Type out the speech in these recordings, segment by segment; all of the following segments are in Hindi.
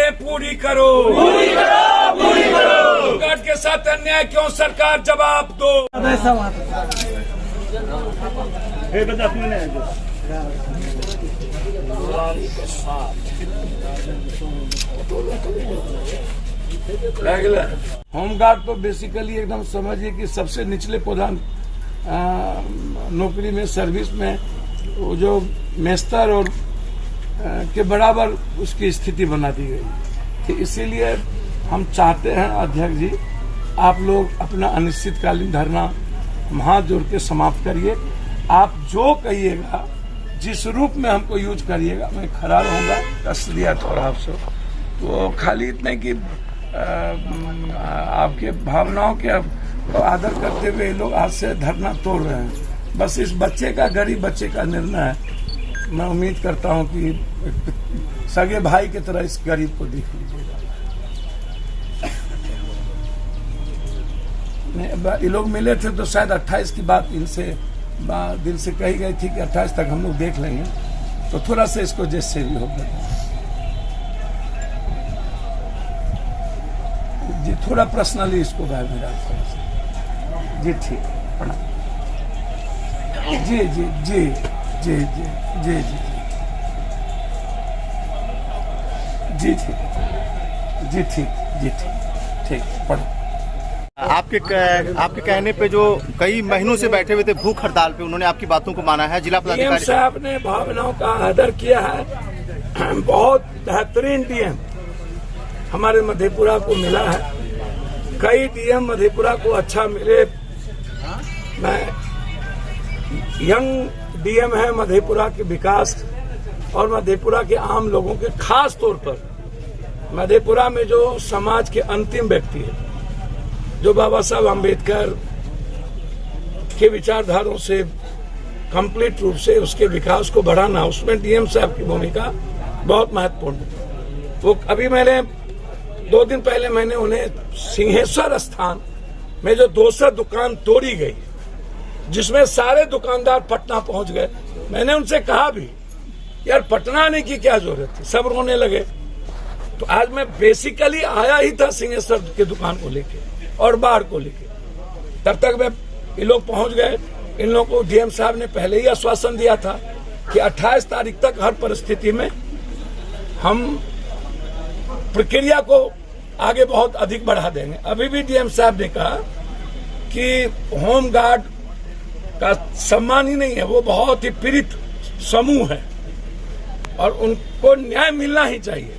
मांगे पूरी करो, पूरी करो, पूरी करो। होमगार्ड के साथ अन्याय क्यों, सरकार जवाब दो। होमगार्ड तो बेसिकली एकदम समझिए कि सबसे निचले प्रधान नौकरी में, सर्विस में, वो जो मेस्तर और के बराबर उसकी स्थिति बना दी गई। तो इसीलिए हम चाहते हैं अध्यक्ष जी, आप लोग अपना अनिश्चितकालीन धरना हाथ जोड़ के समाप्त करिए। आप जो कहिएगा, जिस रूप में हमको यूज करिएगा, मैं खड़ा रहूंगा। कष्ट दिया थोड़ा आपसे, तो खाली इतना कि आपके भावनाओं के आदर करते हुए लोग आज से धरना तोड़ रहे हैं। बस इस बच्चे का, गरीब बच्चे का निर्णय है। मैं उम्मीद करता हूं कि सगे भाई की तरह इस गरीब को देख लीजिएगा। ये लोग मिले थे तो शायद 28 की बात इनसे दिल से कही गई थी कि 28 तक हम लोग देख लेंगे, तो थोड़ा सा इसको जैसे भी हो गया जी, थोड़ा पर्सनली इसको भाई मेरा जी, ठीक प्रणाम जी जी जी जी जी जी जी जी ठीक जी, ठीक जी, ठीक ठीक पढ़ो। आपके कहने पे जो कई महीनों से बैठे हुए थे भूख हड़ताल पे, उन्होंने आपकी बातों को माना है। जिला पदाधिकारी साहब ने भावनाओं का आदर किया है। बहुत बेहतरीन डीएम हमारे मधेपुरा को मिला है। कई डीएम मधेपुरा को अच्छा मिले। मैं यंग डीएम है मधेपुरा के विकास और मधेपुरा के आम लोगों के, खास तौर पर मधेपुरा में जो समाज के अंतिम व्यक्ति है, जो बाबा साहब आम्बेडकर के विचारधारों से कंप्लीट रूप से उसके विकास को बढ़ाना, उसमें डीएम साहब की भूमिका बहुत महत्वपूर्ण है। वो अभी मैंने 2 दिन पहले मैंने उन्हें सिंहेश्वर स्थान में जो 200 दुकान तोड़ी गई, जिसमें सारे दुकानदार पटना पहुंच गए, मैंने उनसे कहा भी यार पटना आने की क्या जरूरत थी, सब रोने लगे। तो आज मैं बेसिकली आया ही था सिंहेश्वर की दुकान को लेके और बाढ़ को लेके। तब तक मैं ये लोग पहुंच गए। इन लोगों को डीएम साहब ने पहले ही आश्वासन दिया था कि 28 तारीख तक हर परिस्थिति में हम प्रक्रिया को आगे बहुत अधिक बढ़ा देंगे। अभी भी डीएम साहब ने कहा कि होमगार्ड का सम्मान ही नहीं है, वो बहुत ही पीड़ित समूह है और उनको न्याय मिलना ही चाहिए।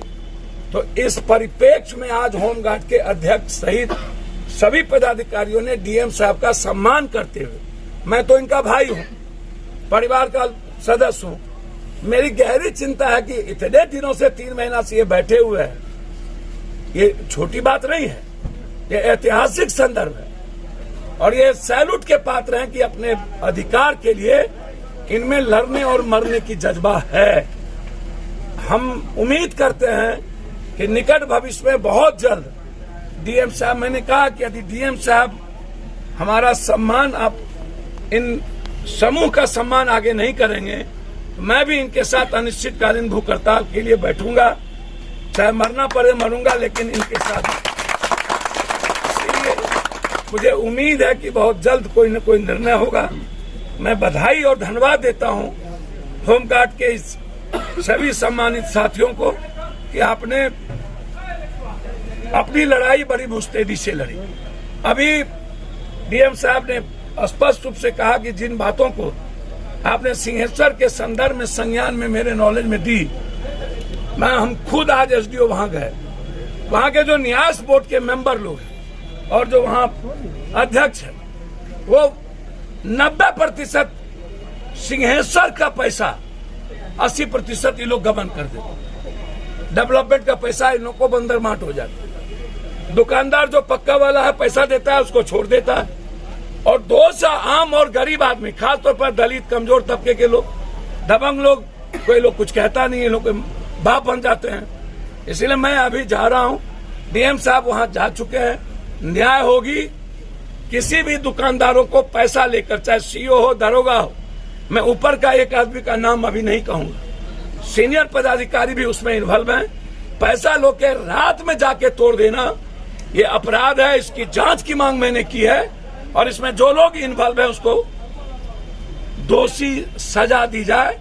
तो इस परिप्रेक्ष्य में आज होमगार्ड के अध्यक्ष सहित सभी पदाधिकारियों ने डीएम साहब का सम्मान करते हुए, मैं तो इनका भाई हूं, परिवार का सदस्य हूं, मेरी गहरी चिंता है कि इतने दिनों से 3 महीना से ये बैठे हुए हैं, ये छोटी बात नहीं है, ये ऐतिहासिक संदर्भ है और ये सैल्यूट के पात्र हैं कि अपने अधिकार के लिए इनमें लड़ने और मरने की जज्बा है। हम उम्मीद करते हैं कि निकट भविष्य में बहुत जल्द डीएम साहब, मैंने कहा कि यदि डीएम साहब हमारा सम्मान, आप इन समूह का सम्मान आगे नहीं करेंगे, तो मैं भी इनके साथ अनिश्चितकालीन भूख हड़ताल के लिए बैठूंगा, चाहे मरना पड़े मरूंगा, लेकिन इनके साथ। इसलिए मुझे उम्मीद है कि बहुत जल्द कोई न कोई निर्णय होगा। मैं बधाई और धन्यवाद देता हूं होमगार्ड के इस सभी सम्मानित साथियों को कि आपने अपनी लड़ाई बड़ी मुस्तैदी से लड़ी। अभी डीएम साहब ने स्पष्ट रूप से कहा कि जिन बातों को आपने सिंहेश्वर के संदर्भ में संज्ञान में मेरे नॉलेज में दी, हम खुद आज एसडीओ वहां गए, वहां के जो न्यास बोर्ड के मेंबर लोग हैं और जो वहां अध्यक्ष है, वो 90% सिंहेश्वर का पैसा 80% ये लोग गबन कर देते। डेवलपमेंट का पैसा इन लोग को बंदर माट हो जाता है। दुकानदार जो पक्का वाला है पैसा देता है उसको छोड़ देता है और 200 आम और गरीब आदमी, खासतौर पर दलित कमजोर तबके के लोग, दबंग लोग, कोई लोग कुछ कहता नहीं है, लोग बाप बन जाते हैं। इसलिए मैं अभी जा रहा हूं, डीएम साहब वहां जा चुके हैं, न्याय होगी। किसी भी दुकानदारों को पैसा लेकर, चाहे सीओ हो, दरोगा हो, मैं ऊपर का एक आदमी का नाम अभी नहीं कहूंगा, सीनियर पदाधिकारी भी उसमें इन्वॉल्व हैं, पैसा लोग के रात में जाके तोड़ देना ये अपराध है। इसकी जांच की मांग मैंने की है और इसमें जो लोग इन्वॉल्व है उसको दोषी सजा दी जाए।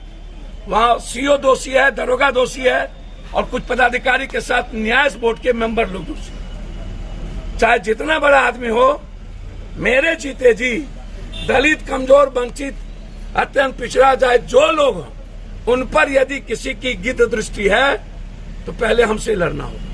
वहां सीओ दोषी है, दरोगा दोषी है और कुछ पदाधिकारी के साथ न्याय बोर्ड के मेंबर लोग दोषी। चाहे जितना बड़ा आदमी हो, मेरे जीते जी दलित, कमजोर, वंचित, अत्यंत पिछड़ा, चाहे जो लोग हों, उन पर यदि किसी की गिद्ध दृष्टि है तो पहले हमसे लड़ना होगा।